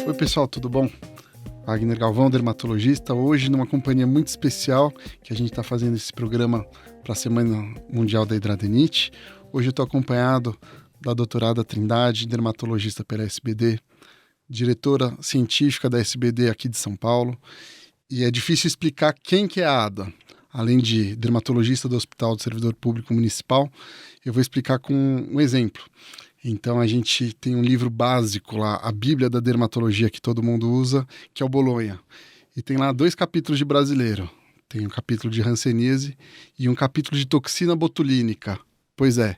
Oi pessoal, tudo bom? Wagner Galvão, dermatologista, hoje numa companhia muito especial que a gente está fazendo esse programa para a Semana Mundial da Hidradenite. Hoje eu estou acompanhado da doutorada Trindade, dermatologista pela SBD, diretora científica da SBD aqui de São Paulo. E é difícil explicar quem que é a Ada. Além de dermatologista do Hospital do Servidor Público Municipal, eu vou explicar com um exemplo. Então a gente tem um livro básico lá, a Bíblia da Dermatologia que todo mundo usa, que é o Bolonha. E tem lá 2 capítulos de brasileiro. Tem um capítulo de hanseníase e um capítulo de toxina botulínica. Pois é,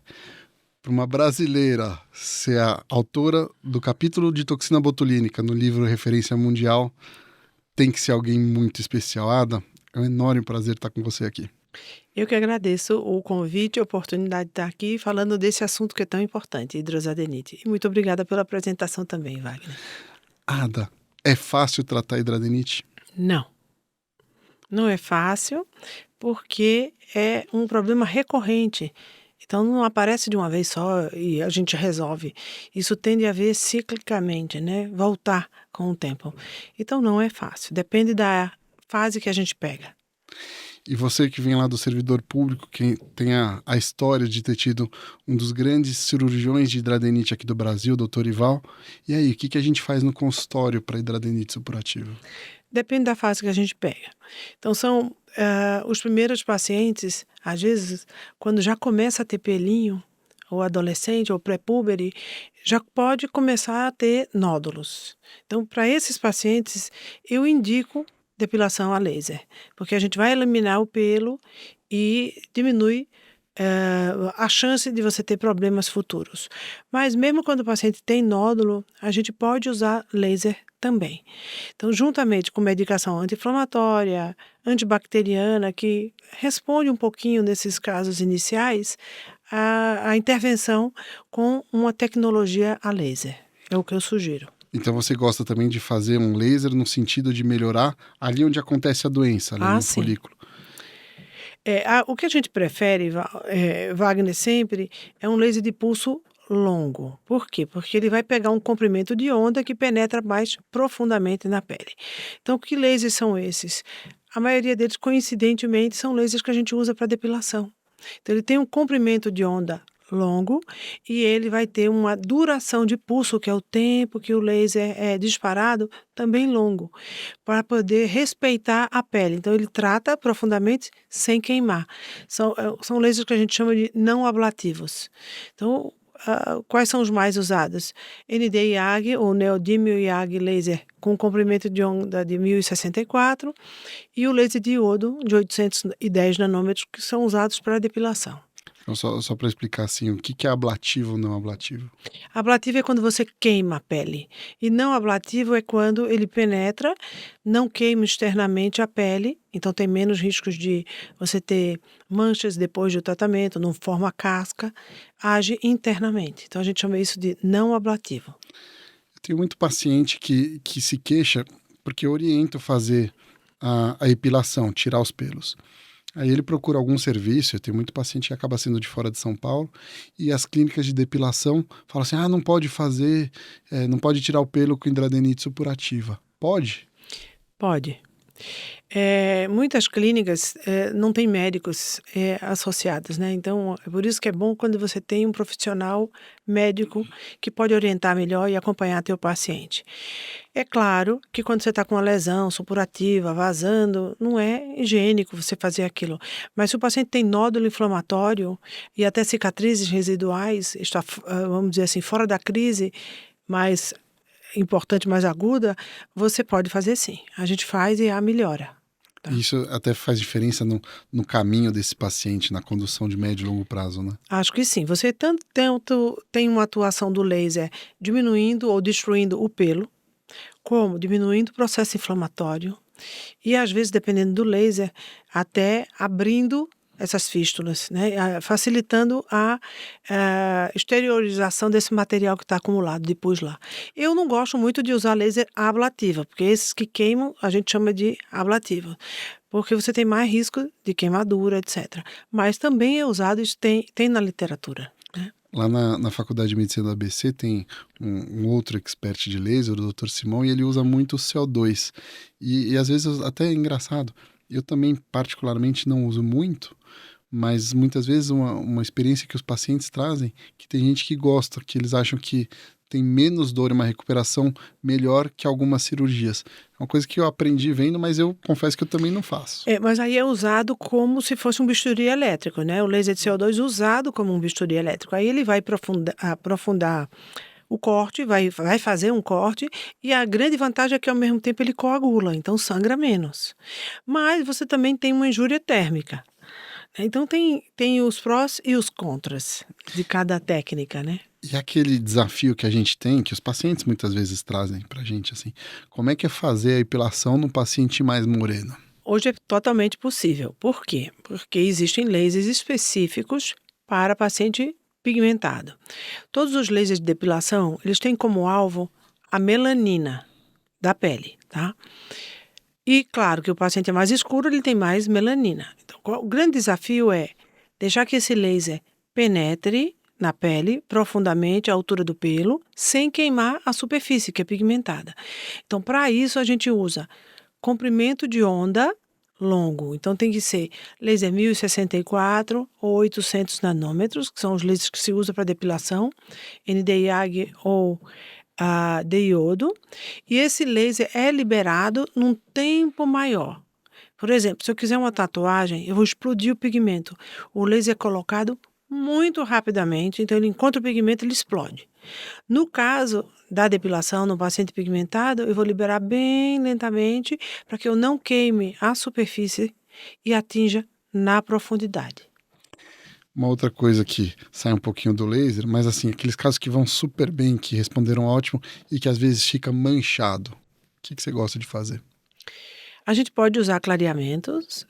para uma brasileira ser a autora do capítulo de toxina botulínica no livro Referência Mundial, tem que ser alguém muito especial. Ada, é um enorme prazer estar com você aqui. Eu que agradeço o convite e a oportunidade de estar aqui falando desse assunto que é tão importante, hidrosadenite. E muito obrigada pela apresentação também, Wagner. Ada, é fácil tratar hidradenite? Não, não é fácil porque é um problema recorrente. Então não aparece de uma vez só e a gente resolve. Isso tende a ver ciclicamente, né? Voltar com o tempo. Então não é fácil, depende da fase que a gente pega. E você que vem lá do servidor público, que tem a história de ter tido um dos grandes cirurgiões de hidradenite aqui do Brasil, o Dr. Ival. E aí, o que a gente faz no consultório para hidradenite supurativa? Depende da fase que a gente pega. Então, são os primeiros pacientes, às vezes, quando já começa a ter pelinho, ou adolescente, ou pré-púbere, já pode começar a ter nódulos. Então, para esses pacientes, eu indico depilação a laser, porque a gente vai eliminar o pelo e diminui a chance de você ter problemas futuros. Mas mesmo quando o paciente tem nódulo, a gente pode usar laser também. Então, juntamente com medicação anti-inflamatória, antibacteriana, que responde um pouquinho nesses casos iniciais, a intervenção com uma tecnologia a laser. É o que eu sugiro. Então você gosta também de fazer um laser no sentido de melhorar ali onde acontece a doença, ali no Sim. folículo. O que a gente prefere, Wagner, sempre, é um laser de pulso longo. Por quê? Porque ele vai pegar um comprimento de onda que penetra mais profundamente na pele. Então, que lasers são esses? A maioria deles, coincidentemente, são lasers que a gente usa para depilação. Então, ele tem um comprimento de onda longo e ele vai ter uma duração de pulso, que é o tempo que o laser é disparado, também longo, para poder respeitar a pele. Então, ele trata profundamente sem queimar. São lasers que a gente chama de não ablativos. Então, quais são os mais usados? ND-YAG, ou neodímio-YAG laser, com comprimento de onda de 1064, e o laser de iodo de 810 nanômetros, que são usados para depilação. Então, só para explicar assim, o que é ablativo ou não ablativo? Ablativo é quando você queima a pele. E não ablativo é quando ele penetra, não queima externamente a pele, então tem menos riscos de você ter manchas depois do tratamento, não forma casca, age internamente. Então a gente chama isso de não ablativo. Eu tenho muito paciente que se queixa porque eu oriento fazer a epilação, tirar os pelos. Aí ele procura algum serviço, eu tenho muito paciente que acaba sendo de fora de São Paulo, e as clínicas de depilação falam assim, não pode fazer, não pode tirar o pelo com hidradenite supurativa. Pode? Pode. Muitas clínicas não têm médicos associados, né? Então, é por isso que é bom quando você tem um profissional médico que pode orientar melhor e acompanhar teu paciente. É claro que quando você está com uma lesão supurativa, vazando, não é higiênico você fazer aquilo. Mas se o paciente tem nódulo inflamatório e até cicatrizes residuais, está, vamos dizer assim, fora da crise, mas importante, mais aguda, você pode fazer sim. A gente faz e a melhora. Tá? Isso até faz diferença no caminho desse paciente, na condução de médio e longo prazo, né? Acho que sim. Você tanto tem uma atuação do laser diminuindo ou destruindo o pelo, como diminuindo o processo inflamatório e, às vezes, dependendo do laser, até abrindo essas fístulas, né? Facilitando a exteriorização desse material que está acumulado depois lá. Eu não gosto muito de usar laser ablativa, porque esses que queimam a gente chama de ablativa, porque você tem mais risco de queimadura, etc. Mas também é usado, isso tem na literatura. Né? Lá na Faculdade de Medicina da ABC tem um outro expert de laser, o Dr. Simão, e ele usa muito o CO2. E às vezes até é engraçado, eu também particularmente não uso muito, mas muitas vezes uma experiência que os pacientes trazem, que tem gente que gosta, que eles acham que tem menos dor e uma recuperação melhor que algumas cirurgias. É uma coisa que eu aprendi vendo, mas eu confesso que eu também não faço. Mas aí é usado como se fosse um bisturi elétrico, né? O laser de CO2 usado como um bisturi elétrico. Aí ele vai aprofundar o corte, vai fazer um corte, e a grande vantagem é que ao mesmo tempo ele coagula, então sangra menos. Mas você também tem uma injúria térmica. Então tem os prós e os contras de cada técnica, né? E aquele desafio que a gente tem, que os pacientes muitas vezes trazem pra gente, assim, como é que é fazer a epilação num paciente mais moreno? Hoje é totalmente possível. Por quê? Porque existem lasers específicos para paciente pigmentado. Todos os lasers de depilação, eles têm como alvo a melanina da pele, tá? E claro que o paciente é mais escuro, ele tem mais melanina. Então, o grande desafio é deixar que esse laser penetre na pele profundamente à altura do pelo, sem queimar a superfície, que é pigmentada. Então, para isso, a gente usa comprimento de onda longo. Então, tem que ser laser 1064 ou 800 nanômetros, que são os lasers que se usa para depilação, Nd:YAG ou de iodo, e esse laser é liberado num tempo maior. Por exemplo, se eu quiser uma tatuagem, eu vou explodir o pigmento. O laser é colocado muito rapidamente, então ele encontra o pigmento, ele explode. No caso da depilação no paciente pigmentado, eu vou liberar bem lentamente para que eu não queime a superfície e atinja na profundidade. Uma outra coisa que sai um pouquinho do laser, mas assim, aqueles casos que vão super bem, que responderam ótimo e que às vezes fica manchado. O que você gosta de fazer? A gente pode usar clareamentos,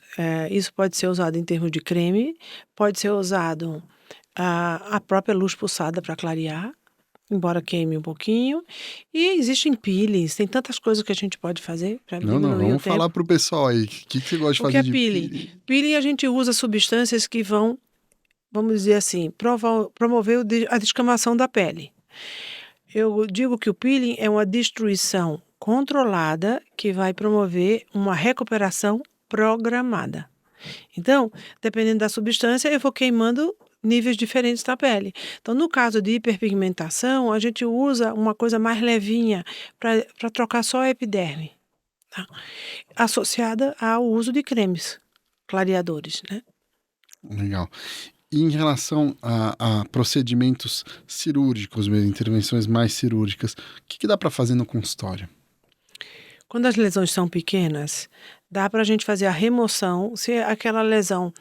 isso pode ser usado em termos de creme, pode ser usado a própria luz pulsada para clarear, embora queime um pouquinho. E existem peelings, tem tantas coisas que a gente pode fazer para Não, diminuir o vamos tempo. falar pro pessoal aí. O que você gosta de O que fazer é de peeling? peeling? Peeling a gente usa substâncias que vão, vamos dizer assim, promover a descamação da pele. Eu digo que o peeling é uma destruição controlada que vai promover uma recuperação programada. Então, dependendo da substância, eu vou queimando níveis diferentes da pele. Então, no caso de hiperpigmentação, a gente usa uma coisa mais levinha para trocar só a epiderme, tá? Associada ao uso de cremes clareadores, né? Legal. E em relação a procedimentos cirúrgicos mesmo, intervenções mais cirúrgicas, o que dá para fazer no consultório? Quando as lesões são pequenas, dá para a gente fazer a remoção. Se aquela lesão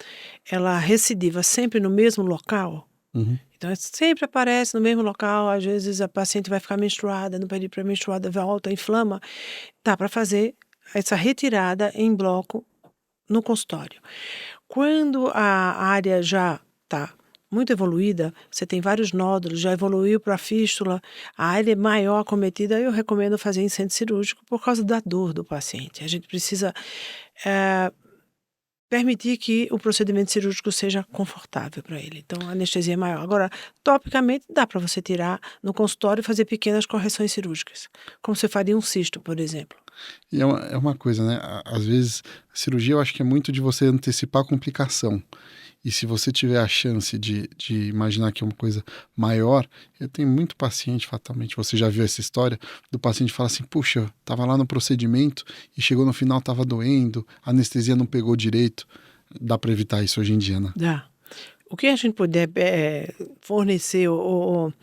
ela recidiva sempre no mesmo local, Uhum. então sempre aparece no mesmo local, às vezes a paciente vai ficar menstruada, no período pré-menstruada volta, inflama, dá para fazer essa retirada em bloco no consultório. Quando a área já está muito evoluída, você tem vários nódulos, já evoluiu para a fístula, a área é maior acometida, eu recomendo fazer em centro cirúrgico por causa da dor do paciente. A gente precisa permitir que o procedimento cirúrgico seja confortável para ele. Então, a anestesia é maior. Agora, topicamente, dá para você tirar no consultório e fazer pequenas correções cirúrgicas, como você faria um cisto, por exemplo. E é uma coisa, né? Às vezes, cirurgia eu acho que é muito de você antecipar a complicação. E se você tiver a chance de imaginar que é uma coisa maior, eu tenho muito paciente, fatalmente, você já viu essa história, do paciente falar assim, puxa, tava lá no procedimento e chegou no final, tava doendo, a anestesia não pegou direito. Dá para evitar isso hoje em dia, né? Dá. O que a gente puder fornecer ou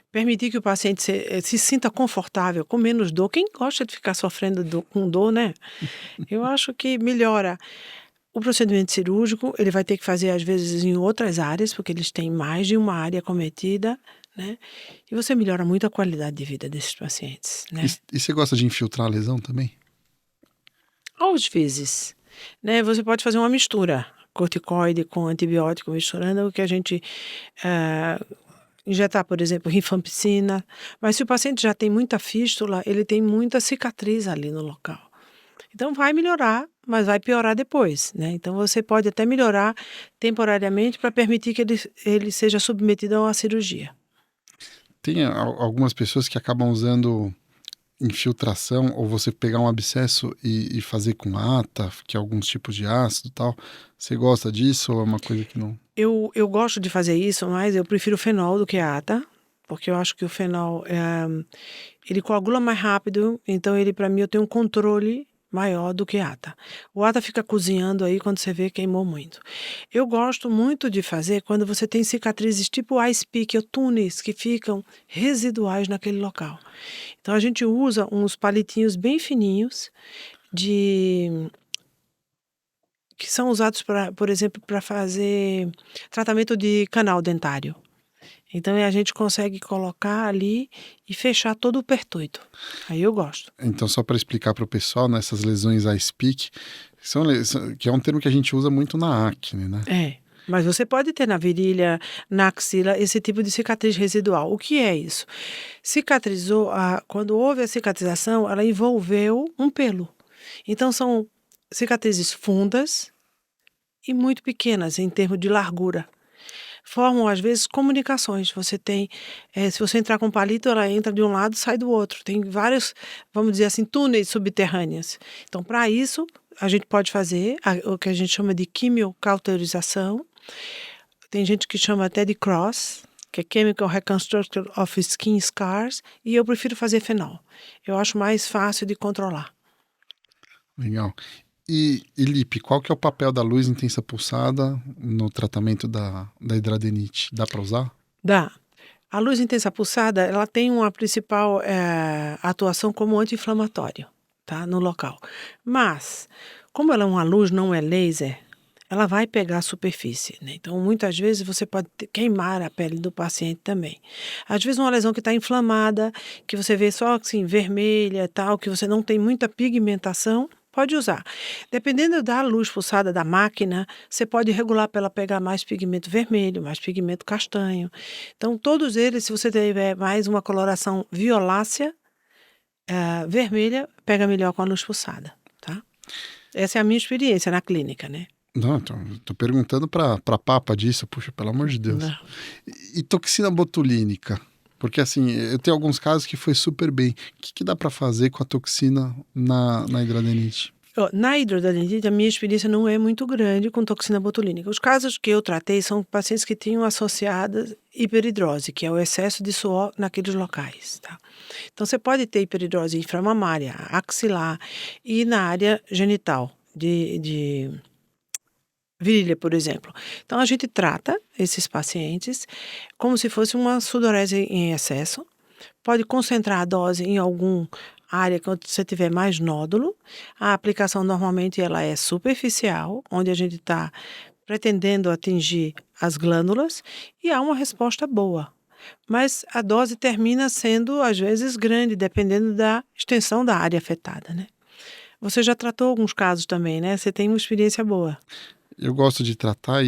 permitir que o paciente se sinta confortável, com menos dor. Quem gosta de ficar sofrendo com dor, né? Eu acho que melhora. O procedimento cirúrgico, ele vai ter que fazer às vezes em outras áreas, porque eles têm mais de uma área acometida, né? E você melhora muito a qualidade de vida desses pacientes, né? E você gosta de infiltrar a lesão também? Às vezes, né? Você pode fazer uma mistura, corticoide com antibiótico, misturando o que a gente injetar, por exemplo, rifampicina. Mas se o paciente já tem muita fístula, ele tem muita cicatriz ali no local. Então vai melhorar, mas vai piorar depois, né? Então você pode até melhorar temporariamente para permitir que ele seja submetido a uma cirurgia. Tem algumas pessoas que acabam usando infiltração, ou você pegar um abscesso e fazer com ATA, que é alguns tipos de ácido e tal. Você gosta disso ou é uma coisa que não? Eu gosto de fazer isso, mas eu prefiro fenol do que a ATA, porque eu acho que o fenol, ele coagula mais rápido, então ele, para mim, eu tenho um controle maior do que a ATA. O ATA fica cozinhando aí, quando você vê, queimou muito. Eu gosto muito de fazer quando você tem cicatrizes tipo ice pick ou túneis que ficam residuais naquele local. Então a gente usa uns palitinhos bem fininhos de que são usados para, por exemplo, para fazer tratamento de canal dentário. Então a gente consegue colocar ali e fechar todo o pertoito. Aí eu gosto. Então, só para explicar para o pessoal, né, essas lesões ice pick, que é um termo que a gente usa muito na acne, né? É. Mas você pode ter na virilha, na axila, esse tipo de cicatriz residual. O que é isso? Cicatrizou, quando houve a cicatrização, ela envolveu um pelo. Então são cicatrizes fundas e muito pequenas em termos de largura. Formam, às vezes, comunicações. Você tem, se você entrar com um palito, ela entra de um lado e sai do outro. Tem vários, vamos dizer assim, túneis subterrâneos. Então, para isso, a gente pode fazer o que a gente chama de quimiocauterização. Tem gente que chama até de CROSS, que é Chemical Reconstruction of Skin Scars, e eu prefiro fazer fenol. Eu acho mais fácil de controlar. Legal. E Lipe, qual que é o papel da luz intensa pulsada no tratamento da hidradenite? Dá para usar? Dá. A luz intensa pulsada, ela tem uma principal atuação como anti-inflamatório, tá? No local. Mas, como ela é uma luz, não é laser, ela vai pegar a superfície, né? Então, muitas vezes você pode queimar a pele do paciente também. Às vezes uma lesão que está inflamada, que você vê só assim, vermelha e tal, que você não tem muita pigmentação, pode usar. Dependendo da luz pulsada da máquina, você pode regular para ela pegar mais pigmento vermelho, mais pigmento castanho. Então, todos eles, se você tiver mais uma coloração violácea, vermelha, pega melhor com a luz pulsada, tá? Essa é a minha experiência na clínica, né? Não, tô perguntando para papa disso, puxa, pelo amor de Deus. Não. E toxina botulínica? Porque assim, eu tenho alguns casos que foi super bem. O que dá para fazer com a toxina na hidradenite? Na hidrodenite, a minha experiência não é muito grande com toxina botulínica. Os casos que eu tratei são pacientes que tinham associadas hiperidrose, que é o excesso de suor naqueles locais, tá? Então, você pode ter hiperidrose inframamária, axilar e na área genital, de virilha, por exemplo. Então, a gente trata esses pacientes como se fosse uma sudorese em excesso. Pode concentrar a dose em alguma área que você tiver mais nódulo. A aplicação normalmente ela é superficial, onde a gente está pretendendo atingir as glândulas e há uma resposta boa. Mas a dose termina sendo, às vezes, grande, dependendo da extensão da área afetada, né? Você já tratou alguns casos também, né? Você tem uma experiência boa. Eu gosto de tratar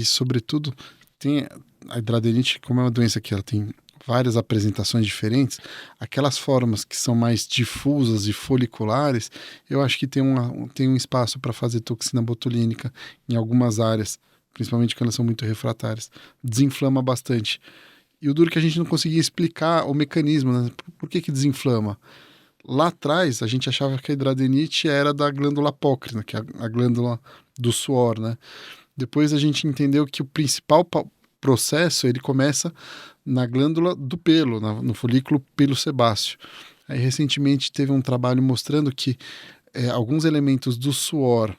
sobretudo, tem a hidradenite, como é uma doença que ela tem várias apresentações diferentes, aquelas formas que são mais difusas e foliculares, eu acho que tem um espaço para fazer toxina botulínica em algumas áreas, principalmente quando elas são muito refratárias. Desinflama bastante. E o duro é que a gente não conseguia explicar o mecanismo, né? Por que desinflama? Lá atrás, a gente achava que a hidradenite era da glândula apócrina, que é a glândula do suor, né? Depois a gente entendeu que o principal processo, ele começa na glândula do pelo, no folículo pilosebáceo. Aí, recentemente, teve um trabalho mostrando que alguns elementos do suor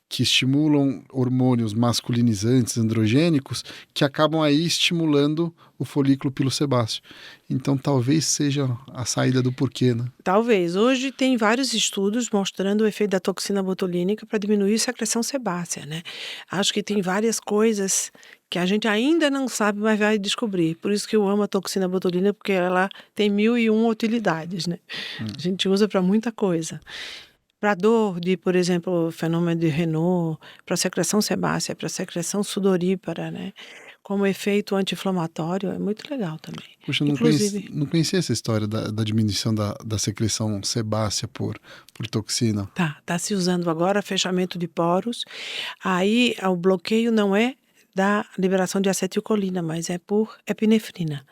que estimulam hormônios masculinizantes, androgênicos, que acabam aí estimulando o folículo pilosebáceo. Então, talvez seja a saída do porquê, né? Talvez. Hoje tem vários estudos mostrando o efeito da toxina botulínica para diminuir a secreção sebácea, né? Acho que tem várias coisas que a gente ainda não sabe, mas vai descobrir. Por isso que eu amo a toxina botulínica, porque ela tem 1001 utilidades, né? A gente usa para muita coisa. Para dor de, por exemplo, fenômeno de Raynaud, para secreção sebácea, para secreção sudorípara, né? Como efeito anti-inflamatório, é muito legal também. Puxa, Inclusive, não conhecia essa história da diminuição da secreção sebácea por toxina. tá se usando agora fechamento de poros. Aí o bloqueio não é da liberação de acetilcolina, mas é por epinefrina,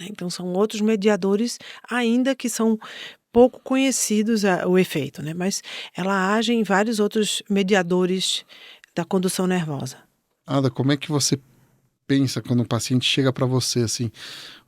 né? Então são outros mediadores, ainda que são pouco conhecidos o efeito, né? Mas ela age em vários outros mediadores da condução nervosa. Ada, como é que você pensa quando um paciente chega para você, assim,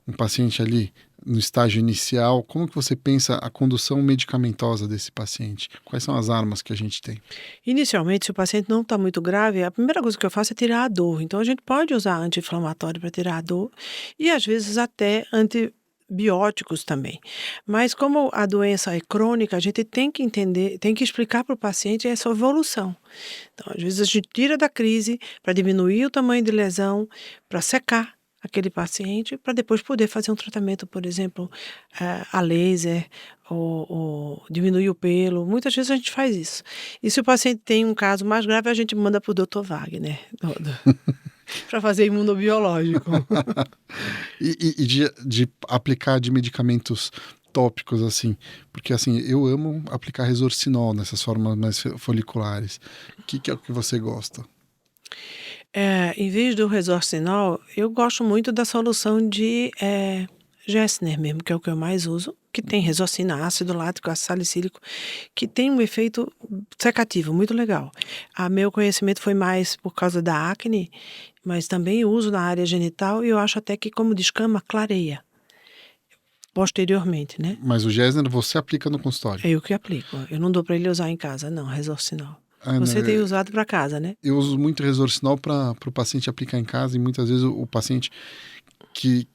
um paciente ali no estágio inicial, como que você pensa a condução medicamentosa desse paciente? Quais são as armas que a gente tem? Inicialmente, se o paciente não está muito grave, a primeira coisa que eu faço é tirar a dor. Então a gente pode usar anti-inflamatório para tirar a dor e às vezes até antibióticos também. Mas como a doença é crônica, a gente tem que entender, tem que explicar para o paciente essa evolução. Então, às vezes a gente tira da crise para diminuir o tamanho de lesão, para secar aquele paciente, para depois poder fazer um tratamento, por exemplo, a laser ou diminuir o pelo. Muitas vezes a gente faz isso. E se o paciente tem um caso mais grave, a gente manda para o Dr. Wagner para fazer imunobiológico. E de aplicar de medicamentos tópicos, assim, porque assim, eu amo aplicar resorcinol nessas formas mais foliculares. O que é o que você gosta? Em vez do resorcinol, eu gosto muito da solução de Gessner mesmo, que é o que eu mais uso, que tem resorcina, ácido lático, ácido salicílico, que tem um efeito secativo muito legal. Meu conhecimento foi mais por causa da acne, mas também uso na área genital e eu acho até que como descama, clareia posteriormente, né? Mas o Gessner você aplica no consultório? É eu que aplico. Eu não dou para ele usar em casa, não, resorcinol. Ah, Você não, tem usado para casa, né? eu uso muito resorcinol para o paciente aplicar em casa e muitas vezes o paciente que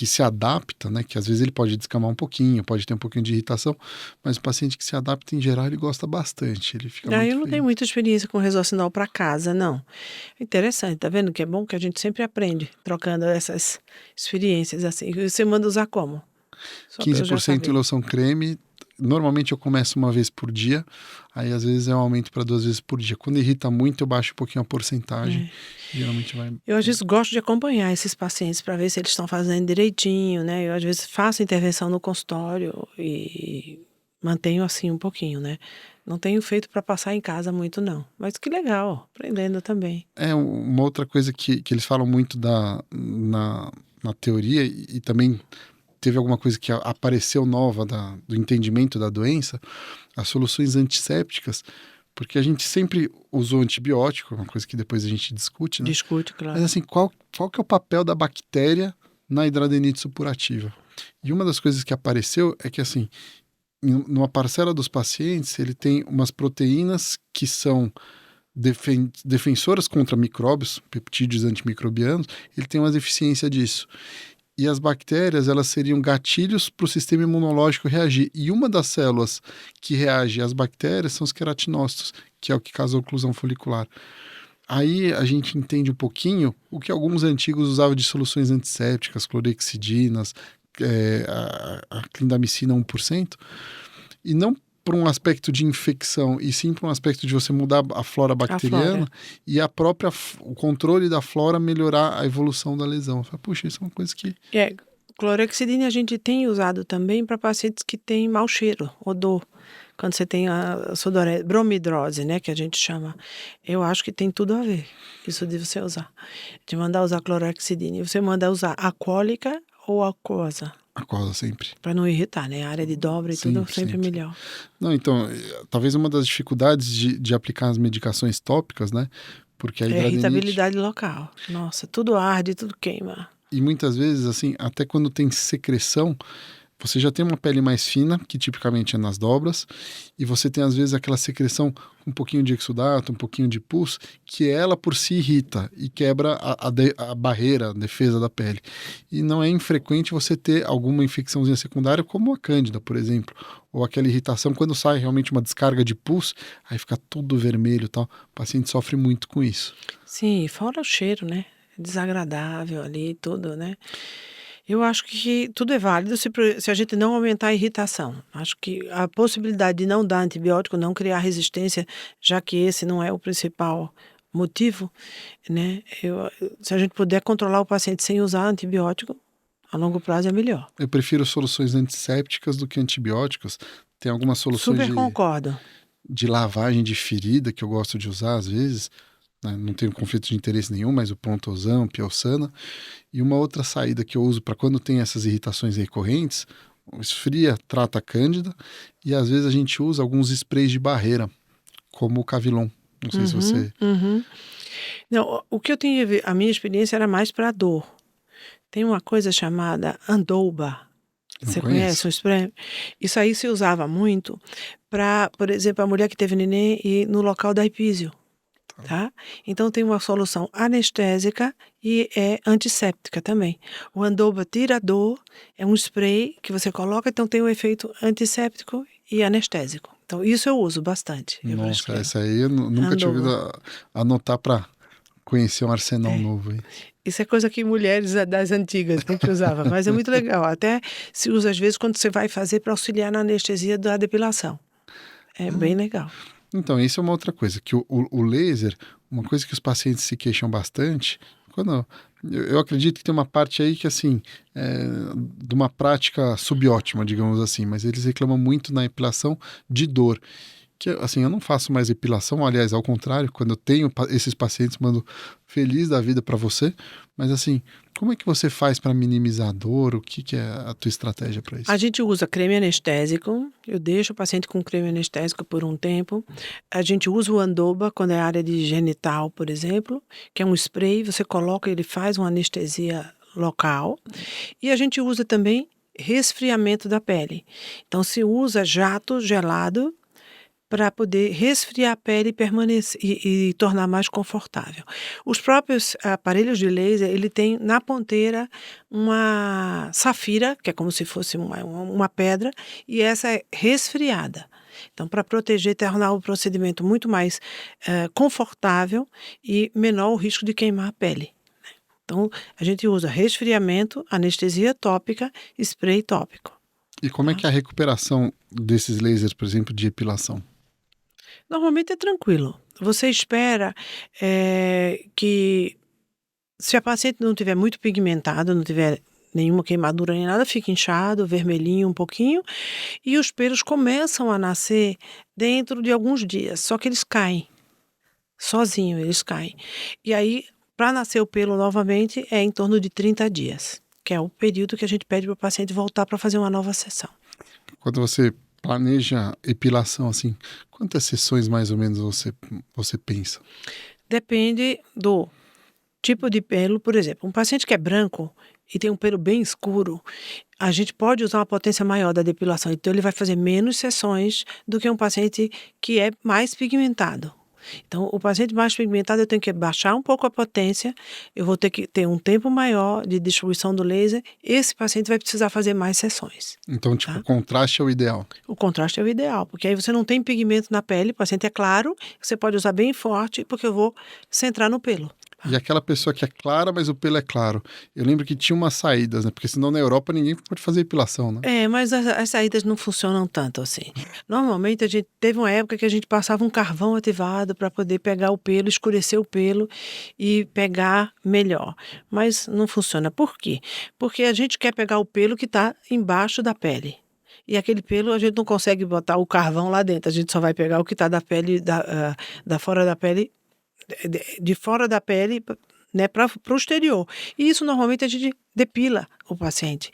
se adapta, né? Que às vezes ele pode descamar um pouquinho, pode ter um pouquinho de irritação, mas o paciente que se adapta em geral ele gosta bastante, ele fica muito Eu não feliz. tenho muita experiência com resorcinol para casa, não. Interessante, tá vendo que é bom que a gente sempre aprende trocando essas experiências assim. E você manda usar como? Só pra eu já 15% em saber. loção creme. Normalmente eu começo uma vez por dia, aí às vezes eu aumento para 2 vezes por dia. Quando irrita muito, eu baixo um pouquinho a porcentagem. Geralmente vai. Eu às vezes gosto de acompanhar esses pacientes para ver se eles estão fazendo direitinho, né? Eu às vezes faço intervenção no consultório e mantenho assim um pouquinho, né? Não tenho feito para passar em casa muito, não. Mas que legal, aprendendo também. É uma outra coisa que eles falam muito na teoria e também teve alguma coisa que apareceu nova do entendimento da doença, as soluções antissépticas, porque a gente sempre usou antibiótico, uma coisa que depois a gente discute, né? Discute, claro. Mas assim, qual que é o papel da bactéria na hidradenite supurativa? E uma das coisas que apareceu é que assim, numa parcela dos pacientes, ele tem umas proteínas que são defensoras contra micróbios, peptídeos antimicrobianos, ele tem uma deficiência disso. E as bactérias, elas seriam gatilhos para o sistema imunológico reagir. E uma das células que reage às bactérias são os queratinócitos, que é o que causa a oclusão folicular. Aí a gente entende um pouquinho o que alguns antigos usavam de soluções antissépticas, clorexidinas, a clindamicina 1%, e não por um aspecto de infecção, e sim por um aspecto de você mudar a flora bacteriana e o controle da flora melhorar a evolução da lesão. Eu falo, puxa, isso é uma coisa que... Clorexidina a gente tem usado também para pacientes que têm mau cheiro, odor. Quando você tem a bromidrose, né, que a gente chama. Eu acho que tem tudo a ver, isso de você usar. De mandar usar clorexidina. E você manda usar aquólica ou aquosa? Aquosa sempre. Para não irritar, né? A área de dobra e tudo sempre melhor. Não, então, talvez uma das dificuldades de aplicar as medicações tópicas, né? Porque a hidradenite... irritabilidade local. Nossa, tudo arde, tudo queima. E muitas vezes, assim, até quando tem secreção, você já tem uma pele mais fina, que tipicamente é nas dobras, e você tem às vezes aquela secreção com um pouquinho de exudato, um pouquinho de pus, que ela por si irrita e quebra a barreira, a defesa da pele. E não é infrequente você ter alguma infecçãozinha secundária, como a cândida, por exemplo, ou aquela irritação quando sai realmente uma descarga de pus, aí fica tudo vermelho e tal. O paciente sofre muito com isso. Sim, fora o cheiro, né? Desagradável ali, tudo, né? Eu acho que tudo é válido se a gente não aumentar a irritação. Acho que a possibilidade de não dar antibiótico, não criar resistência, já que esse não é o principal motivo, né? Se a gente puder controlar o paciente sem usar antibiótico, a longo prazo é melhor. Eu prefiro soluções antissépticas do que antibióticos. Tem algumas soluções Super concordo. de lavagem de ferida que eu gosto de usar às vezes. né? Não tenho conflito de interesse nenhum, mas o Pontosão, Piossana. E uma outra saída que eu uso para quando tem essas irritações recorrentes, esfria, trata a cândida, e às vezes a gente usa alguns sprays de barreira, como o Cavilon. Não sei se Uhum, você... uhum. Não, o que eu tinha, a minha experiência era mais para dor. Tem uma coisa chamada Andoba. Não Você conhece conheço. o spray? Isso aí se usava muito para, por exemplo, a mulher que teve neném e no local da epísio, tá? Então tem uma solução anestésica e é antisséptica também. O Andoba tira a dor, é um spray que você coloca, então tem um efeito antisséptico e anestésico. Então isso eu uso bastante. Eu Nossa, prescrevo. essa aí eu nunca tinha ouvido Andoba. anotar para conhecer um arsenal É. novo aí. Isso é coisa que mulheres das antigas sempre usavam, mas é muito legal. Até se usa às vezes quando você vai fazer para auxiliar na anestesia da depilação. É bem legal. Então, isso é uma outra coisa, que o laser, uma coisa que os pacientes se queixam bastante, quando eu acredito que tem uma parte aí que, assim, de uma prática subótima, digamos assim, mas eles reclamam muito na epilação de dor. Que, assim, eu não faço mais epilação, aliás, ao contrário, quando eu tenho esses pacientes, mando feliz da vida para você, mas assim, como é que você faz para minimizar a dor? O que é a tua estratégia para A isso? gente usa creme anestésico, eu deixo o paciente com creme anestésico por um tempo. A gente usa o Andoba quando é área de genital, por exemplo, que é um spray, você coloca, ele faz uma anestesia local. E a gente usa também resfriamento da pele. Então se usa jato gelado para poder resfriar a pele e permanecer e tornar mais confortável. Os próprios aparelhos de laser, ele tem na ponteira uma safira, que é como se fosse uma pedra, e essa é resfriada. Então, para proteger, tornar o procedimento muito mais confortável e menor o risco de queimar a pele. Então, a gente usa resfriamento, anestesia tópica, spray tópico. E como é Tá? que é a recuperação desses lasers, por exemplo, de epilação? Normalmente é tranquilo. Você espera que, se a paciente não tiver muito pigmentada, não tiver nenhuma queimadura nem nada, fica inchado, vermelhinho um pouquinho, e os pelos começam a nascer dentro de alguns dias, só que eles caem, sozinho eles caem. E aí, para nascer o pelo novamente, é em torno de 30 dias, que é o período que a gente pede para o paciente voltar para fazer uma nova sessão. Quando você planeja epilação, assim, quantas sessões mais ou menos você pensa? Depende do tipo de pelo, por exemplo, um paciente que é branco e tem um pelo bem escuro, a gente pode usar uma potência maior da depilação, então ele vai fazer menos sessões do que um paciente que é mais pigmentado. Então, o paciente mais pigmentado eu tenho que baixar um pouco a potência, eu vou ter que ter um tempo maior de distribuição do laser, esse paciente vai precisar fazer mais sessões. Então, tipo, o Tá? contraste é o ideal. O contraste é o ideal, porque aí você não tem pigmento na pele, o paciente é claro, você pode usar bem forte, porque eu vou centrar no pelo. E aquela pessoa que é clara, mas o pelo é claro. Eu lembro que tinha umas saídas, né? Porque senão na Europa ninguém pode fazer epilação, né? Mas as saídas não funcionam tanto assim. Normalmente a gente teve uma época que a gente passava um carvão ativado para poder pegar o pelo, escurecer o pelo e pegar melhor. Mas não funciona. Por quê? Porque a gente quer pegar o pelo que está embaixo da pele. E aquele pelo a gente não consegue botar o carvão lá dentro, a gente só vai pegar o que está da pele, da fora da pele, de fora da pele, né, para o exterior. E isso normalmente a gente depila o paciente.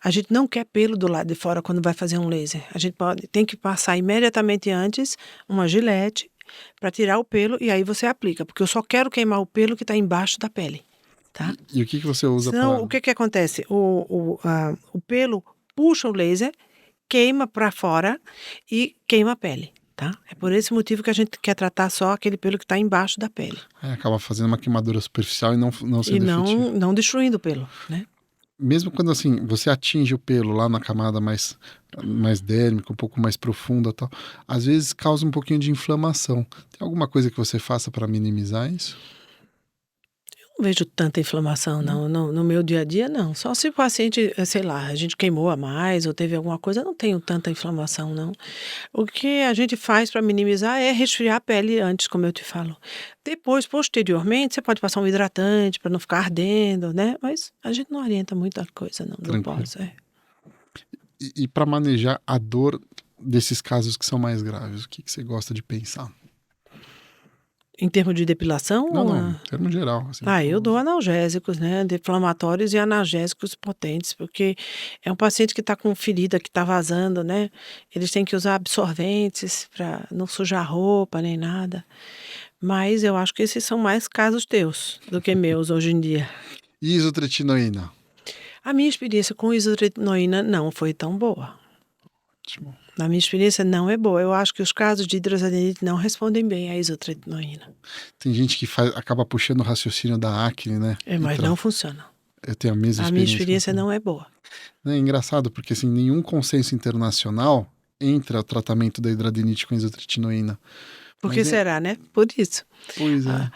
A gente não quer pelo do lado de fora quando vai fazer um laser. A gente tem que passar imediatamente antes uma gilete para tirar o pelo e aí você aplica, porque eu só quero queimar o pelo que está embaixo da pele. Tá? E o que você usa Senão, para... o que acontece? O pelo puxa o laser, queima para fora e queima a pele. Tá? É por esse motivo que a gente quer tratar só aquele pelo que está embaixo da pele. acaba fazendo uma queimadura superficial e não E sendo efetivo. não destruindo o pelo, né? Mesmo quando, assim, você atinge o pelo lá na camada mais dérmica, um pouco mais profunda e tal, às vezes causa um pouquinho de inflamação. Tem alguma coisa que você faça para minimizar isso? Não vejo tanta inflamação, não. No meu dia a dia, não. Só se o paciente, sei lá, a gente queimou a mais ou teve alguma coisa, não tenho tanta inflamação, não. O que a gente faz para minimizar é resfriar a pele antes, como eu te falo. Depois, posteriormente, você pode passar um hidratante para não ficar ardendo, né? Mas a gente não orienta muita coisa, não, do Tranquilo. pós. E para manejar a dor desses casos que são mais graves, o que você gosta de pensar? Em termos de depilação? Não, em termos geral. Assim, eu dou analgésicos, né? Anti-inflamatórios e analgésicos potentes, porque é um paciente que está com ferida, que está vazando, né? Eles têm que usar absorventes para não sujar a roupa nem nada. Mas eu acho que esses são mais casos teus do que meus hoje em dia. E isotretinoína? A minha experiência com isotretinoína não foi tão boa. Ótimo. Na minha experiência não é boa. Eu acho que os casos de hidrosadenite não respondem bem à isotretinoína. Tem gente que acaba puxando o raciocínio da acne, né? Mas não funciona. Eu tenho a mesma experiência. A minha experiência não é boa. É engraçado, porque assim, nenhum consenso internacional entra o tratamento da hidradenite com isotretinoína. Por que será, né? Por isso. Pois é.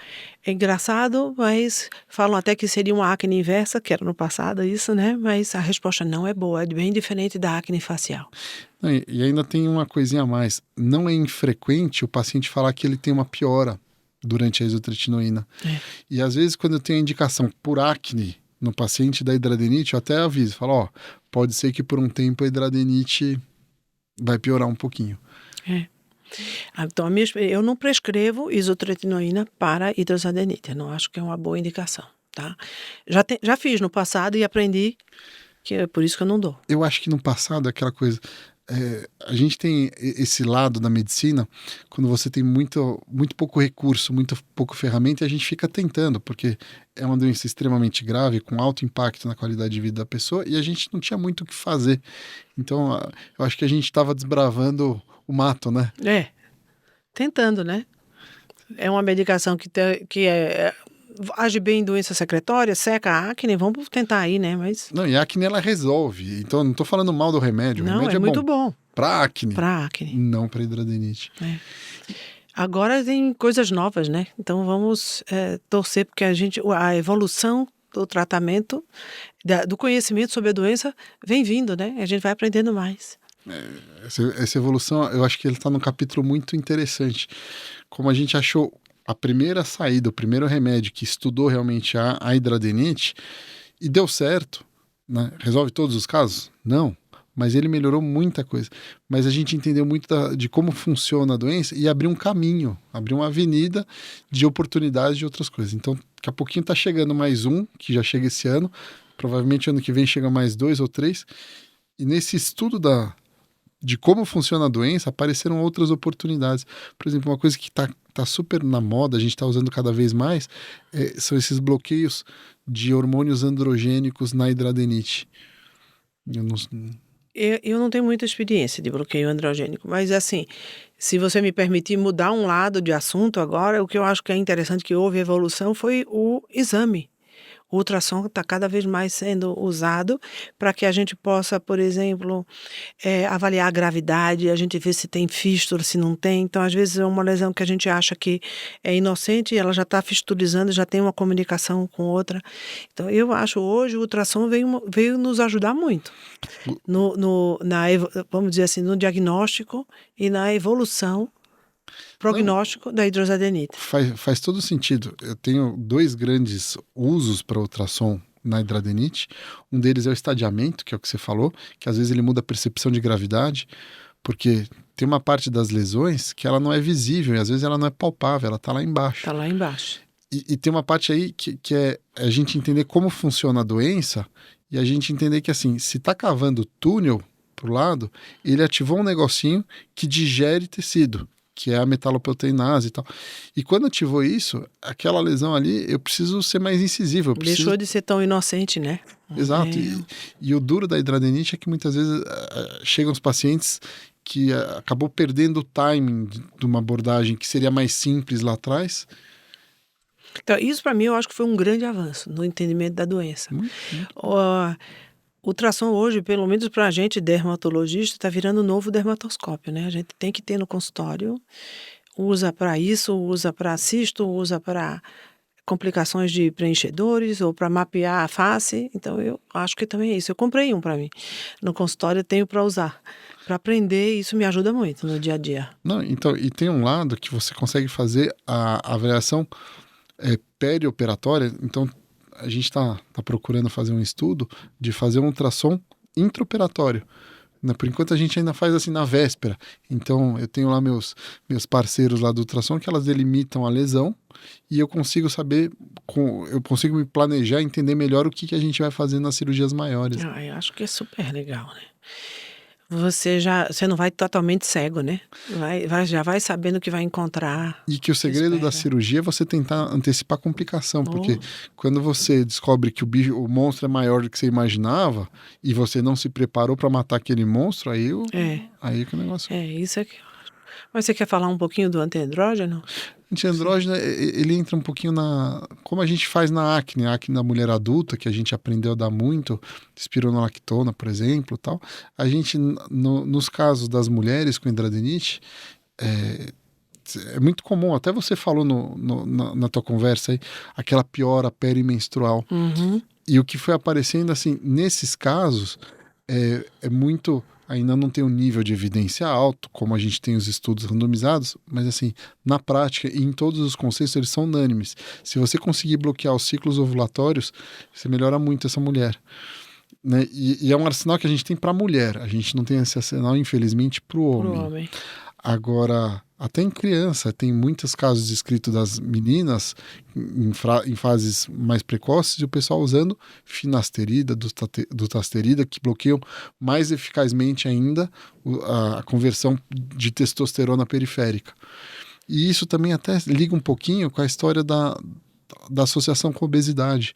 É engraçado, mas falam até que seria uma acne inversa, que era no passado isso, né? Mas a resposta não é boa, é bem diferente da acne facial. E ainda tem uma coisinha a mais. Não é infrequente o paciente falar que ele tem uma piora durante a isotretinoína. E às vezes, quando eu tenho a indicação por acne no paciente da hidradenite, eu até aviso, falo, pode ser que por um tempo a hidradenite vai piorar um pouquinho. Então, eu não prescrevo isotretinoína para hidrosadenite. Eu não acho que é uma boa indicação, tá? Já fiz no passado e aprendi que é por isso que eu não dou. Eu acho que no passado é aquela coisa... a gente tem esse lado da medicina, quando você tem muito pouco recurso, muito pouco ferramenta, e a gente fica tentando, porque é uma doença extremamente grave, com alto impacto na qualidade de vida da pessoa, e a gente não tinha muito o que fazer. Então, eu acho que a gente estava desbravando o mato, né? Tentando, né? É uma medicação que age bem em doença secretória, seca a acne, vamos tentar aí, né? Mas... Não, e a acne ela resolve, então não estou falando mal do remédio, o remédio é muito bom. Para acne. Para acne. Não para hidradenite. Agora tem coisas novas, né? Então vamos torcer porque a evolução do tratamento, do conhecimento sobre a doença vem vindo, né? A gente vai aprendendo mais. Essa evolução, eu acho que ele está num capítulo muito interessante. Como a gente achou a primeira saída, o primeiro remédio que estudou realmente a hidradenite e deu certo, né? Resolve todos os casos? Não. Mas ele melhorou muita coisa. Mas a gente entendeu muito de como funciona a doença e abriu um caminho, abriu uma avenida de oportunidades de outras coisas. Então, daqui a pouquinho está chegando mais um, que já chega esse ano. Provavelmente ano que vem chega mais 2 ou 3. E nesse estudo de como funciona a doença, apareceram outras oportunidades. Por exemplo, uma coisa que está super na moda, a gente está usando cada vez mais, são esses bloqueios de hormônios androgênicos na hidradenite. Eu não tenho muita experiência de bloqueio androgênico, mas assim, se você me permitir mudar um lado de assunto agora, o que eu acho que é interessante que houve evolução foi o exame. O ultrassom está cada vez mais sendo usado para que a gente possa, por exemplo, avaliar a gravidade, a gente ver se tem fístula, se não tem. Então, às vezes, é uma lesão que a gente acha que é inocente e ela já está fistulizando, já tem uma comunicação com outra. Então, eu acho hoje o ultrassom veio nos ajudar muito vamos dizer assim, no diagnóstico e na evolução prognóstico da hidrosadenite. Faz todo sentido. Eu tenho 2 grandes usos para ultrassom na hidradenite. Um deles é o estadiamento, que é o que você falou, que às vezes ele muda a percepção de gravidade, porque tem uma parte das lesões que ela não é visível e às vezes ela não é palpável, ela está lá embaixo. Está lá embaixo. E tem uma parte aí que é a gente entender como funciona a doença e a gente entender que assim, se está cavando túnel pro lado, ele ativou um negocinho que digere tecido, que é a metaloproteinase e tal. E quando ativou isso, aquela lesão ali, eu preciso ser mais incisivo. Deixou de ser tão inocente, né? Exato. E o duro da hidradenite é que muitas vezes chegam os pacientes que acabou perdendo o timing de uma abordagem que seria mais simples lá atrás. Então, isso para mim eu acho que foi um grande avanço no entendimento da doença. O ultrassom hoje, pelo menos para a gente dermatologista, está virando um novo dermatoscópio, né? A gente tem que ter no consultório, usa para isso, usa para cisto, usa para complicações de preenchedores ou para mapear a face. Então, eu acho que também é isso. Eu comprei um para mim. No consultório eu tenho para usar. Para aprender, isso me ajuda muito no dia a dia. Não, então, e tem um lado que você consegue fazer a avaliação perioperatória. Então, a gente está procurando fazer um estudo de fazer um ultrassom intraoperatório. né? Por enquanto a gente ainda faz assim na véspera. Então eu tenho lá meus parceiros lá do ultrassom que elas delimitam a lesão e eu consigo saber, eu consigo me planejar, entender melhor o que a gente vai fazer nas cirurgias maiores. Eu acho que é super legal, né? Você não vai totalmente cego, né? Já vai sabendo o que vai encontrar. E que o segredo da cirurgia é você tentar antecipar a complicação, porque quando você descobre que o monstro é maior do que você imaginava e você não se preparou para matar aquele monstro, aí que o negócio... Isso é que... Mas você quer falar um pouquinho do antiandrógeno? Antiandrógeno, ele entra um pouquinho como a gente faz na acne, a acne da mulher adulta, que a gente aprendeu a dar muito, espironolactona, por exemplo, tal. A gente, nos casos das mulheres com hidradenite, é muito comum, até você falou na tua conversa aí, aquela piora perimenstrual. Uhum. E o que foi aparecendo, assim, nesses casos, é muito... Ainda não tem um nível de evidência alto, como a gente tem os estudos randomizados, mas assim, na prática e em todos os conceitos eles são unânimes. Se você conseguir bloquear os ciclos ovulatórios, você melhora muito essa mulher. Né? E é um arsenal que a gente tem para a mulher, a gente não tem esse arsenal, infelizmente, para o homem. Agora, até em criança, tem muitos casos descritos das meninas em fases mais precoces e o pessoal usando finasterida, dutasterida, que bloqueiam mais eficazmente ainda a conversão de testosterona periférica. E isso também até liga um pouquinho com a história da associação com a obesidade,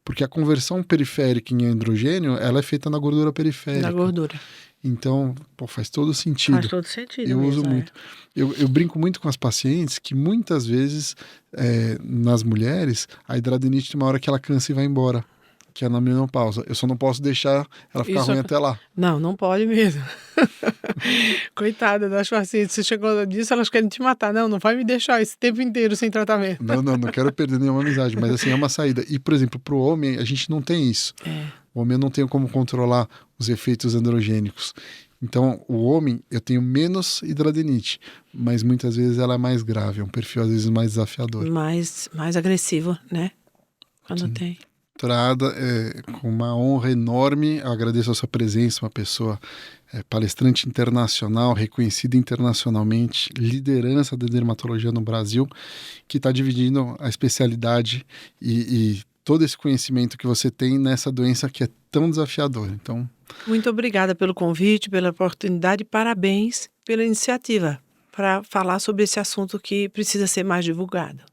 porque a conversão periférica em androgênio, ela é feita na gordura periférica. Na gordura. Então, faz todo sentido. Faz todo sentido. Eu uso muito. Eu brinco muito com as pacientes que muitas vezes, nas mulheres, a hidradenite tem uma hora que ela cansa e vai embora, que é na menopausa. Eu só não posso deixar ela ficar ruim até lá. Não pode mesmo. Coitada das pacientes, você chegou disso, elas querem te matar. Não vai me deixar esse tempo inteiro sem tratamento. Não quero perder nenhuma amizade, mas assim, é uma saída. E, por exemplo, para o homem, a gente não tem isso. O homem eu não tenho como controlar os efeitos androgênicos. Então, o homem, eu tenho menos hidradenite, mas muitas vezes ela é mais grave, é um perfil às vezes mais desafiador. Mais agressivo, né? Quando Sim. tem. Doutorada, com uma honra enorme, eu agradeço a sua presença, uma pessoa palestrante internacional, reconhecida internacionalmente, liderança da dermatologia no Brasil, que está dividindo a especialidade e todo esse conhecimento que você tem nessa doença que é tão desafiadora. Então, muito obrigada pelo convite, pela oportunidade e parabéns pela iniciativa para falar sobre esse assunto que precisa ser mais divulgado.